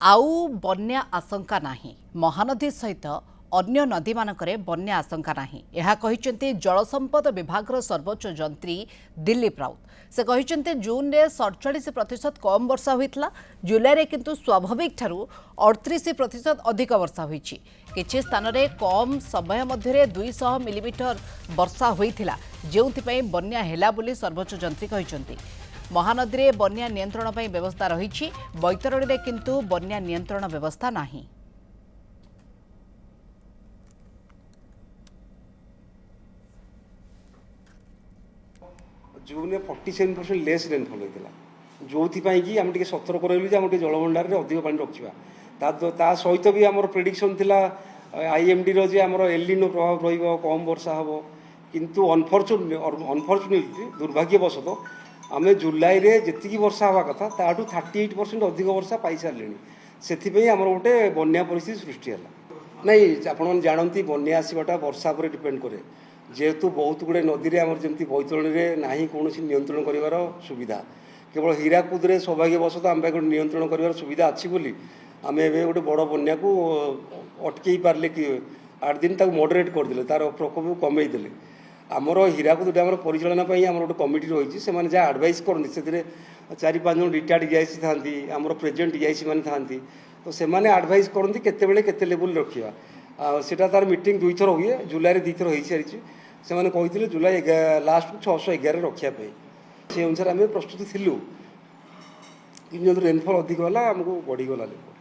आउ बन्या आशंका नाही महानदी सहित अन्य नदी मानकरे बन्या आशंका नाही यह कहिसेंती जलसंपद विभाग सर्वोच्च जंत्री दिलीप राउत से कहिसेंती जून रे 47% कम वर्षा होइतला जुलाई रे किंतु स्वाभाविक ठारू 38% अधिक वर्षा होईछि किछि स्थान रे कम समय मध्यरे 200 मिलीमीटर वर्षा होइथिला जेउथि पई बन्या हेला बोली सर्वोच्च जंत्री कहिसेंती महानदी में बन्या नियंत्रण पर व्यवस्था रही बैतरणी में किंतु बन्या नियंत्रण व्यवस्था नहीं। जून में 47% लेस रेनफॉल होता जो कि आम सतर्क रही जलभंडार में अधिक पानी रखा सहित भी आम प्रेडिक्शन थिला आईएमडी रे आम एलिनो प्रभाव रम वर्षा हम किंतु अनफर्चुनेटली दुर्भाग्यवशतः आम जुलाई रे जी वर्षा हवा कथा ताठू 38% अधिक वर्षा पाई सारे से आम गोटे बन्या परिस्थिति सृष्टि है नहीं आपण जानती बन्या आसवाटा वर्षा पर डिपेंड करे जेहेतु बहुत गुड़े नदी में आमर जमी बैतरणी में ना कौन नियंत्रण कर सुविधा केवल हीराकुद में सौभाग्यवशतः आम गोटे नियंत्रण कर सुविधा अच्छी बोली आम ए गोटे बड़ बन्या को अटकई पारे कि 8 दिन तक मॉडरेट करदे तार प्रकोप कमे देले आमर हीराकुद डैम परिचालना आम गोटे कमिटी रही से जहाँ आडभाइस करते से 4-5 जन रिटायर्ड डीआईसी था आमर प्रेजेंट डीआईसी मैंने था तो से आडभाइस करते केते लेवल रखा सेटा तार मीटिंग 2 थर हुए जुलाई 2 थर हो सारी से कहते जुलाई लास्ट को 611 रखापी से अनुसार आम प्रस्तुत थिलु कि रेनफॉल अधिक है आमको बढ़ीगला लेवल।